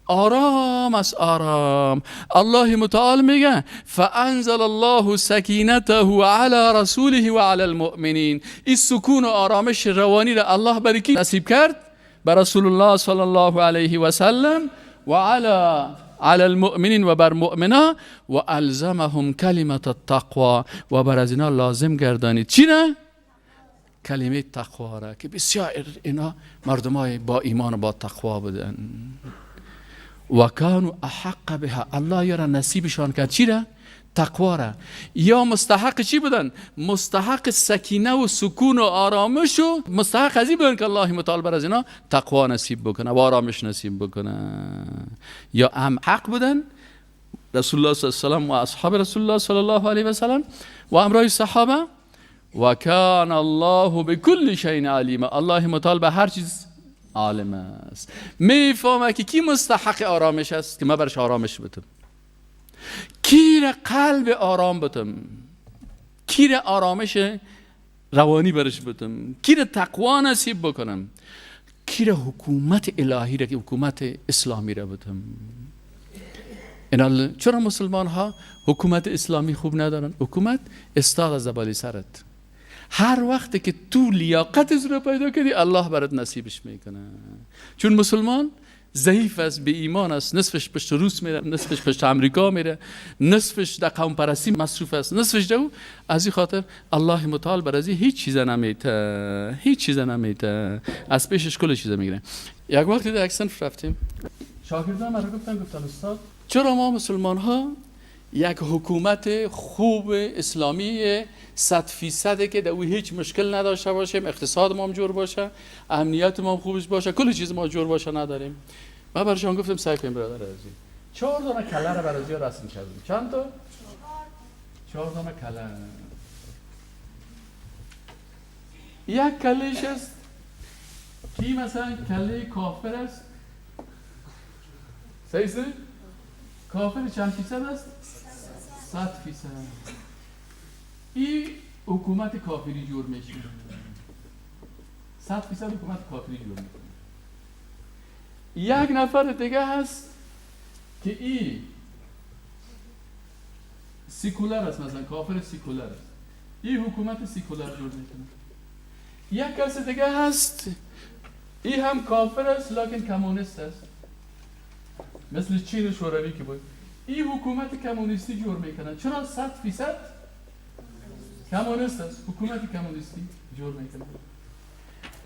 Speaker 1: آرام است، آرام. الله متعال میگه فانزل الله سکینته علی رسوله و علی المؤمنین. این سکون و آرامش روانی را الله برای کی نصیب کرد؟ بر رسول الله صلی الله علیه و سلم و علی المؤمنین و بر مؤمنا و الزمهم کلمت التقوا و بر از اینا لازم گردانید چی نه؟ کلمه تقوا را که بسیار اینا مردمای با ایمان و با تقوا بودن. و کانوا احق بها، الله یارا نصیبشان کرد چی را؟ تقوا را. یا مستحق چی بودن؟ مستحق سکینه و سکون و آرامش و مستحق ازی بودن که الله متعال بر از اینا تقوا نصیب بکنه و آرامش نصیب بکنه. یا هم حق بودن رسول الله صلی الله علیه و سلم و اصحاب رسول الله صلی الله علیه و سلم و امرای صحابه. و کان الله بكل شیء علیم، الله متعال به هر چیز عالم است. میفهمه که کی مستحق آرامش است که من برش آرامش بدم، کی را قلب آرام بدم، کی را آرامش روانی برش بدم، کی را تقوا نصیب بکنم، کی را حکومت الهی را که حکومت اسلامی را بدم. اینال چرا مسلمان ها حکومت اسلامی خوب ندارن؟ حکومت استاد از بالی سرت. هر وقت که تو لیاقت از رو پیدا کردی الله برات نصیبش میکنه. چون مسلمان ضعیف است، به ایمان است، نصفش پشت روس میره، نصفش پشت امریکا میره، نصفش در قوم پرستی مصروف است، نصفش دو. از این خاطر الله متعال بر از هیچ چیز نمیته، هیچ چیز نمیته، از پیشش کل چیز میگیره. یک وقتی در اکسنف رفتیم، شاگردان مرا گفتن استاد چرا ما مسلمان ها یک حکومت خوب اسلامی 100% که در او هیچ مشکل نداشته باشیم، اقتصاد ما هم جور باشه، امنیت ما هم خوبش باشه، کل چیز ما جور باشه نداریم. من برشان گفتم سعی کنیم برادر عزیز 4 دانه کله را برای رسم کردیم. چند تا؟ 4 دانه کله. یک کلهش است کی مثلا کله کافر است، صحیح است؟ کافر چند فیصد است؟ 100%. این حکومت کافری جور میشه. 100% حکومت کافری جور میکنه. یک نفر دیگه هست که این سیکولر است، مثلا کافر سیکولر است، این حکومت سیکولر جور میکنه. یک کس دیگه هست این هم کافر است لیکن کمونیست است، مثل چین شوروی که بود. این حکومت کمونیستی جور میکنه. چرا 100% کمونیست است، حکومت کمونیستی جور میکنه.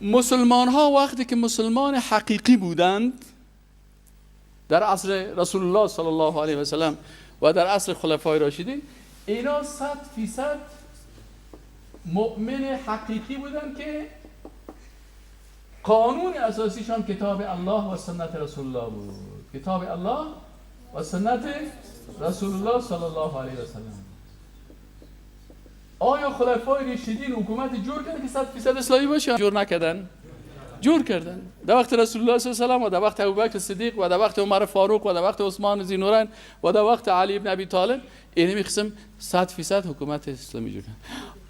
Speaker 1: مسلمان ها وقتی که مسلمان حقیقی بودند در عصر رسول الله صلی الله علیه و سلم و در عصر خلفای راشدین، اینا 100% مؤمن حقیقی بودند که قانون اساسیشان کتاب الله و سنت رسول الله بود. کتاب الله و سنت رسول الله صلی الله علیه و سلم. آیا خلفای راشدین حکومت جور کردن که 100% اسلامی باشه؟ جور نکردن. جور کردن. در وقت رسول الله صلی الله علیه و سلم و در وقت ابوبکر صدیق و در وقت عمر فاروق و در وقت عثمان ذی‌النورین و در وقت علی ابن ابی طالب، این قسم 100% حکومت اسلامی جور کردن.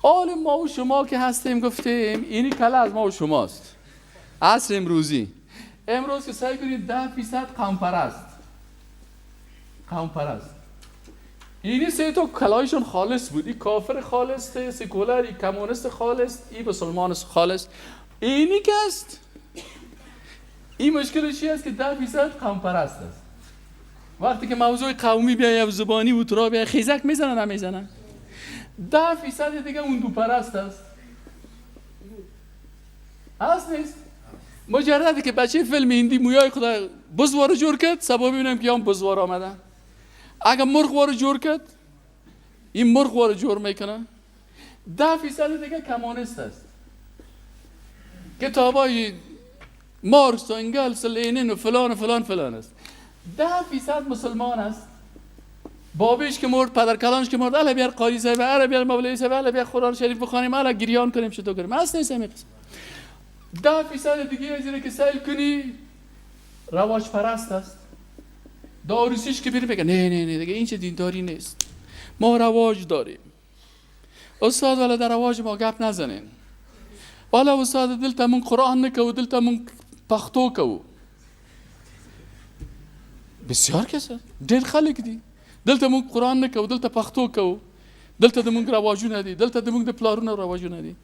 Speaker 1: آل ما و شما که هستیم گفتیم اینی کلا از ما و شماست. عصر امروز که سعی کنید 10% قوم پرست. اینی سه تا کلایشون خالص بود. این کافر خالص، سکولر، این کمونیست خالص، این مسلمان خالص. اینی که است، این مشکلش چی است که 10% قوم پرست است. وقتی که موضوع قومی بیایه و زبانی و ترا بیایه خیزک میزنن نمیزنن. 10% دیگه اون دو پرست است. هست نیست؟ مجردی که بچه فیلم هندی مویای خدا بزوار جور کرد، سبا ببینم که هم بزوار آمدن. اگر مرغ وارو جور کرد، این مرغ وارو جور میکنه. 10% دیگه کمونیست است. کتابای مارکس و انگلس و لینین و فلان است. 10% مسلمان است. بابیش که مرد، پدر کلانش که مرد، الا بیار قاری صاحب، الا بیار مولوی صاحب، الا بیار قرآن شریف بخوانیم، الا گریان کنیم، چطور کنیم؟ اصلا نیست همین قسم. 10% دیگه از اینه که سیل کنی رواج پرست است. داروسیش که بیره بگه نه دیگه این چه دینداری نیست، ما رواج داریم. استاد والا در رواج ما گپ نزنین. والا استاد دلتا من قرآن نکو، دلتا من پختو کو. بسیار کسا ډېر خلک دي دلته مونږ قرآن نه کوو، دلته پښتو کوو، دلته د مونږ رواجونه دي، دلته د مونږ د پلارونو رواجونه دي.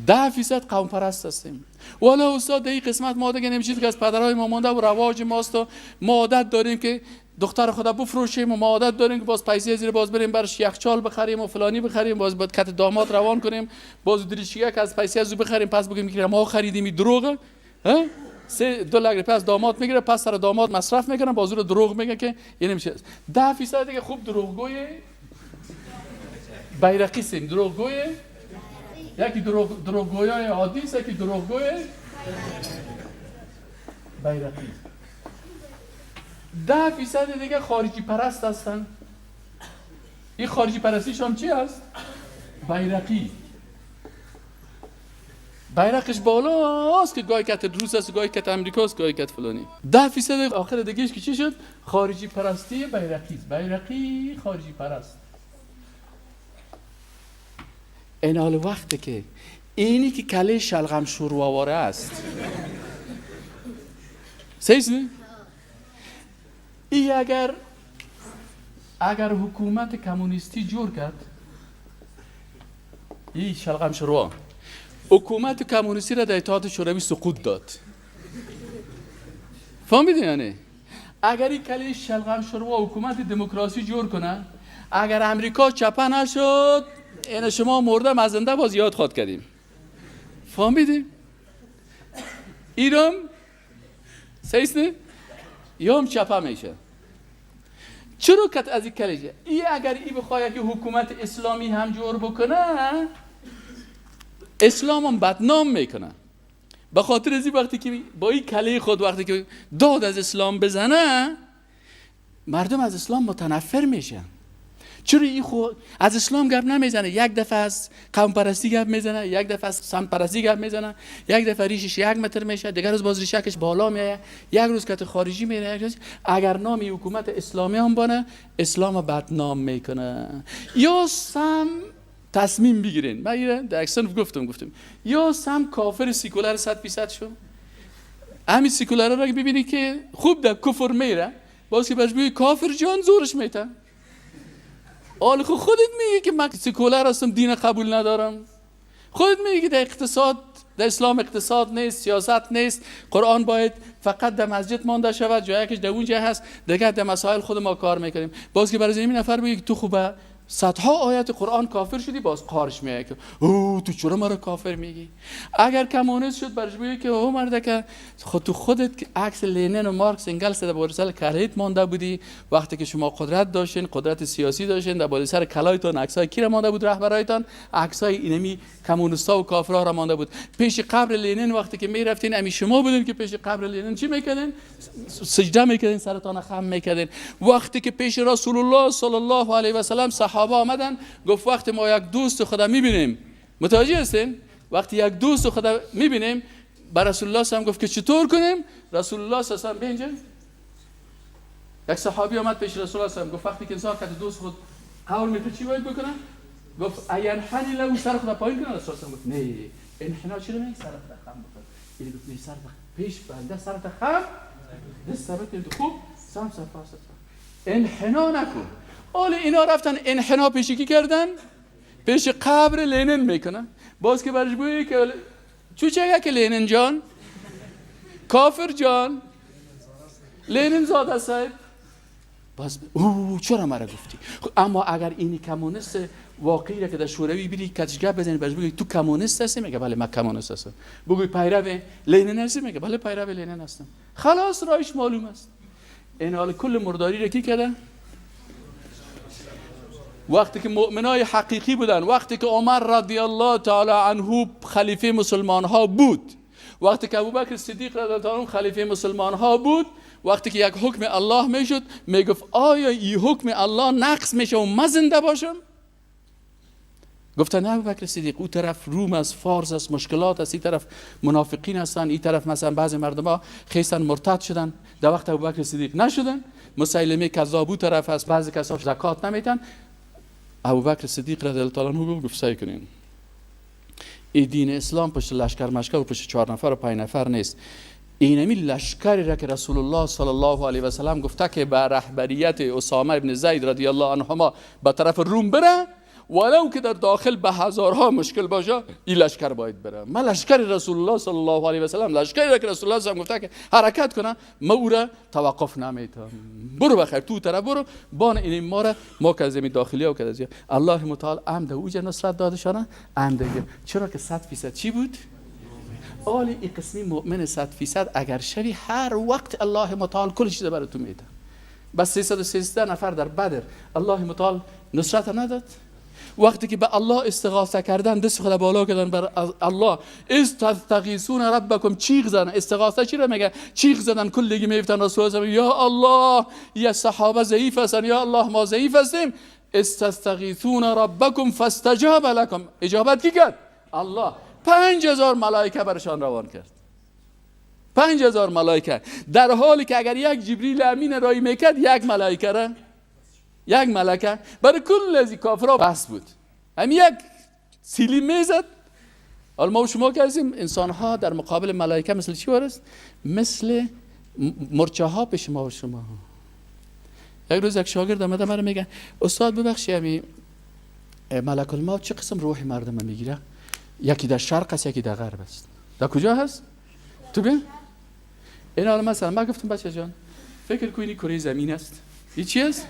Speaker 1: 10% قوم پرست هستیم. والا استاد در این قسمت ما دیگه نمیشه که از پدرهای ما مانده و رواج ماست و ما عادت داریم که دختر خدا بفروشیم و ما عادت داریم که باز پیسه زیر باز بریم برش یخچال بخریم و فلانی بخریم، باز بعد کت داماد روان کنیم، باز دریچیه که از پیسه از بخریم، پس بگیم که ما خریدیم. این دروغه. ها 2 لک روپیه از داماد میگیره، پس سر داماد مصرف میکنه، باز رو دروغ میگه که این نمیشه. 10% دیگه خوب دروغگوی بیرقی سیم، دروغگوی یکی دروغگویای عادی است، یکی دروغگوی بیرقی. 10% دیگه خارجی پرست هستن. این خارجی پرستیشون چی هست؟ بیرقی. بیرقش بالا است که گاهی کت روس است، گاهی کت امریکا است، گاهی کت فلانی. 10% آخر دیگهش که چی شد؟ خارجی پرستی بیرقی است. بیرقی خارجی پرست. این حال وقته که اینی که کله شلغم شورواره است. صحیح نه؟ ای اگر حکومت کمونیستی جور کرد، ای شلغم شوروا حکومت کمونیستی را در اتحاد شوروی سقوط داد. فهمیدین یعنی؟ اگر این کله شلغم شوروا حکومت دموکراسی جور کنه، اگر امریکا چپه نشد، این شما مردم از زنده باز یاد خواد کردیم. فهمیدین؟ ایران سیست نه؟ یام چپه میشه. چرا کت از این کلیجه؟ اگر ای بخواه که حکومت اسلامی هم جور بکنه، اسلام هم بدنام میکنه. به خاطر از این وقتی که با این کله خود وقتی که داد از اسلام بزنه، مردم از اسلام متنفر میشن. چرا این خو از اسلام گپ نمیزنه؟ یک دفعه از قوم پرستی گپ میزنه، یک دفعه از سمت پرستی گپ میزنه، یک دفعه ریشش 1 متر میشه، دیگر روز باز ریشکش بالا میاد، یک روز کت خارجی میره، یک روز اگر نامی حکومت اسلامی هم بانه اسلام بدنام میکنه. یا سم تصمیم بگیرین، من در اکسن گفتم یا سم کافر سیکولر 100% شو، همین سیکولر را ببینی که خوب در کفر میره، باز که بهش بگی کافر جان زورش میته. حال خودت میگی که من سیکولر هستم، دین قبول ندارم. خودت میگی که در اقتصاد، در اسلام اقتصاد نیست، سیاست نیست، قرآن باید فقط در مسجد مانده شود، جایی که در اونجا هست دیگه در مسائل خود ما کار میکنیم. باز که برای این نفر بگی که تو خوبه صدها آیت قرآن کافر شدی، باز قارش میگه که او تو چرا ما رو کافر میگی؟ اگر کمونیست شد برش بگی که او مرده که تو خودت عکس لنین و مارکس انگلس در بالای سر کلایت مانده بودی، وقتی که شما قدرت داشتین، قدرت سیاسی داشتین، در بالای سر کلایتون عکسای کی را مانده بود؟ رهبرایتان عکسای اینمی کمونیستا و کافرها را مانده بود. پیش قبر لنین وقتی که میرفتین امی شما بودین که پیش قبر لنین چی میکردین؟ سجده میکردین، سرتان خم میکردین. وقتی که پیش رسول الله صلی الله علیه و سلم صحابه آمدن گفت وقتی ما یک دوست خدا میبینیم، متوجه هستین؟ وقتی یک دوست خدا میبینیم بر رسول الله صلی الله گفت که چطور کنیم؟ رسول الله صلی الله علیه و سلم یک صحابی آمد پیش رسول الله صلی الله علیه و گفت وقتی که انسان که دوست خود قول میکنه چی باید بکنه؟ گفت اینحنی له سر خدا پایین کنه. رسول الله گفت نه، انحنا چرا نمی سر خدا خم بکن؟ این گفت نه، سر پیش بنده سر خم دست ثابت خوب سم سر پاس انحنا نکن. حالا اینا رفتن انحنا پیشی کی کردن؟ پیش قبر لنین میکنن. باز که برش بگی که چوچه که لنین جان کافر جان لنین زاده صاحب، باز او چرا مرا گفتی؟ اما اگر اینی کمونیست واقعی را که در شوروی بری کتشگاه بزنی برش بگی تو کمونیست هستی؟ میگه بله من کمونیست هستم. بگوی پیرو لنین هستی؟ میگه بله پیرو لنین هستم. خلاص راهش معلوم است. این حال کل مرداری را کی کرده؟ وقتی که مؤمنای حقیقی بودن، وقتی که عمر رضی الله تعالی عنه خلیفه مسلمان ها بود، وقتی که ابوبکر صدیق رضی الله عنه خلیفه مسلمان ها بود، وقتی که یک حکم الله میشد میگفت آیا این حکم الله نقض میشه و من زنده باشم؟ گفتن ابوبکر صدیق اون طرف روم است، فارس است، مشکلات است، این طرف منافقین هستن، این طرف مثلا بعضی مردم ها خیستن مرتد شدن، در وقت ابوبکر صدیق نشدن. مسیلمه کذاب اون طرف است، بعضی کسا زکات نمیدن. ابوبکر صدیق رضی الله عنه گفت سعی کنین این دین اسلام پشت لشکر مشکل و پشت 4 نفر و 5 نفر نیست. اینمی لشکری را که رسول الله صلی الله علیه و سلم گفته که به رهبریت اسامه ابن زید رضی الله عنهما به طرف روم بره، ولو که در داخل به هزارها مشکل باشه این لشکر باید بره. من لشکر رسول الله صلی الله علیه و سلم، لشکری را که رسول الله صلی الله علیه و سلم گفته که حرکت کنه، ما او را توقف نمیتم. برو بخیر تو طرف برو، بان این ما را ما که زمین داخلی و که الله متعال عمد اوج نصرت دادشانه عمد. چرا که 100% چی بود؟ آلی این قسمی مؤمن 100% اگر شوی هر وقت الله متعال کل چیز برای تو میده. بس 313 نفر در بدر الله متعال نصرت نداد؟ وقتی که به الله استغاثه کردن، دست خدا بالا کردن بر الله، استغیثون ربکم، چیغ زدن. استغاثه چی رو میگه؟ چیغ زدن کلگی میفتن رسول الله یا الله یا صحابه ضعیف هستن، یا الله ما ضعیف هستیم. استغیثون ربکم فاستجاب لكم، اجابت کی کرد؟ الله. 5000 ملائکه برشان روان کرد. 5000 ملائکه، در حالی که اگر یک جبریل امین رای میکرد یک ملائکه را، یک ملکه برای کل از کافرها بس بود. هم یک سیلی میزد. حالا ما و شما که هستیم انسان ها در مقابل ملائکه مثل چی وارست؟ مثل مرچه ها پیش ما و شما. یک روز یک شاگرد آمده من میگه استاد ببخشی همی ملک الموت چه قسم روح مردم میگیره؟ یکی در شرق است یکی در غرب است. در کجا هست؟ تو بیا. این حالا مثلا من گفتم بچه جان فکر کنی کره زمین است. این چی است؟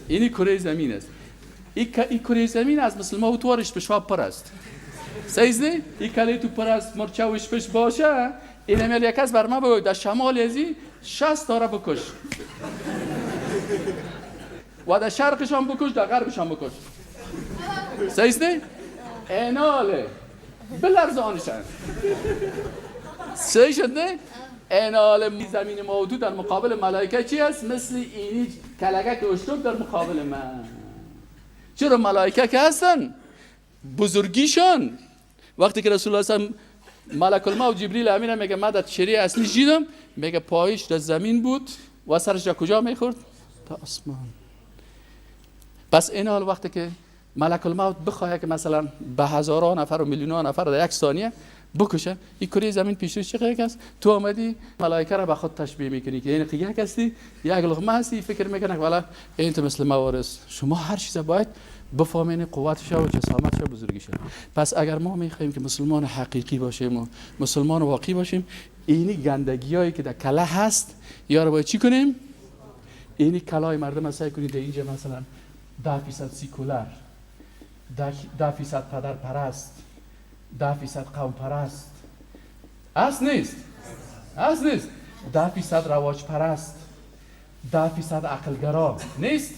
Speaker 1: اینی کره زمین است. این کره زمین از مثل ما و توارش پشواب پر است. سیزنه؟ این کلی تو پر است مرچه وش پش باشه. این امیل یک از بر ما باید در شمال ازی 60 تا را بکش و در شرقش هم بکش، در غربش هم بکش. سیزنه؟ ایناله بلرزانشن. سعی شد نه؟ اینال زمین موجود در مقابل ملائکه چی است؟ مثل اینی کلگک اشتب در مقابل من. چرا ملائکه که هستن بزرگیشان وقتی که رسول الله صلی الله علیه و ملک الموت جبریل امین میگه من در شریع اصلی دیدم، میگه پایش در زمین بود و سرش را کجا میخورد؟ تا آسمان. پس این حال وقتی که ملک الموت بخواه که مثلا به هزاران نفر و میلیون نفر در یک ثانیه بکشه، این کره زمین پیش روش چقدر است؟ تو آمدی ملائکه را به خود تشبیه میکنی که این یک هستی، یک لقمه هستی، فکر میکنه والا این تو مثل موارث. شما هر چیز باید بفهمین قوتش و جسامتش و بزرگیش. پس اگر ما میخوایم که مسلمان حقیقی باشیم و مسلمان واقعی باشیم، اینی گندگیایی که در کله هست یا رو باید چی کنیم؟ اینی کلای مردم سعی کنید در اینجا مثلا 10% سیکولر، 10% پدر پرست، 10% قوم پرست، اصل نیست 10% رواج پرست، 10% عقلگرا نیست،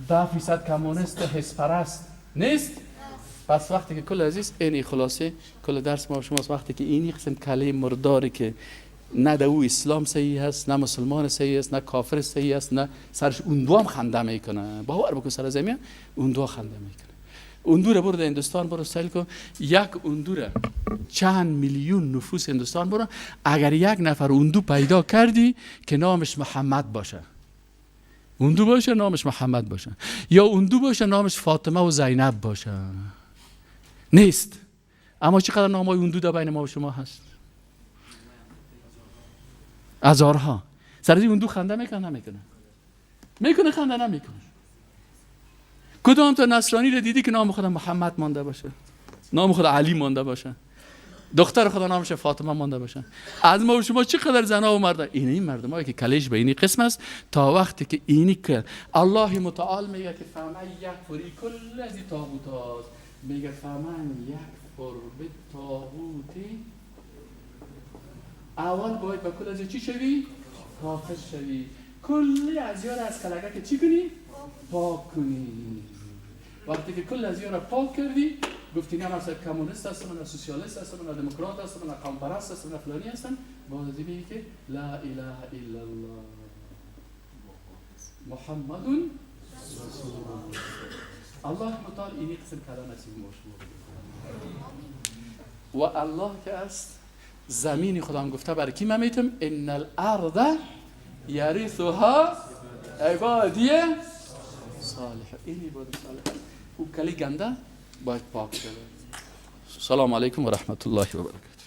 Speaker 1: 10% کمونیست حس پرست نیست. پس وقتی که کل عزیز اینی خلاصه کل درس ما شماست، وقتی که اینی قسم کله مرداری که نه در او اسلام صحیح هست، نه مسلمان صحیح هست، نه کافر صحیح هست، نه سرش اون دو هم خنده میکنه. باور بکن سر زمین اون دو خنده میکنه. اون دو رو برو در هندوستان برو سیل کن، یک اون دو رو چند میلیون نفوس هندوستان برو، اگر یک نفر اون دو پیدا کردی که نامش محمد باشه، اون دو باشه نامش محمد باشه، یا اون دو باشه نامش فاطمه و زینب باشه، نیست. اما چقدر نامای اون دو در بین ما و شما هست؟ هزارها. سر اون دو خنده میکنه نمیکنه؟ میکنه خنده نمیکنه. کدام تا نصرانی رو دیدی که نام خدا محمد مانده باشه، نام خدا علی مانده باشه، دختر خدا نامش فاطمه مانده باشه؟ از ما و شما چقدر زنا و مرد این مردمایی که کلیش به اینی قسم است، تا وقتی که اینی که الله متعال میگه که فمن یکفر کل از طاغوت، میگه فمن یکفر بالطاغوت، اول باید با کل از چی شوی؟ کافر شوی. کلی از یار از کلگه که چی کنی؟ پاک کنی. وقتی که کل از یار پاک کردی، گفتی نه مثلا کمونیست هستم، نه سوسیالیست هستم، نه دموکرات هستم، نه قوم پرست هستم، نه فلانی هستم، باید بگی که لا اله الا الله محمد رسول الله. الله متعال اینی قسم کلام نصیب ما شما. و الله که است زمین خدا هم گفته برای کی من میتم ان الارض یرثها عبادی صالح. اینی بود صالح. او کلی گنده باید پاک شده. السلام علیکم و رحمت الله و برکاته.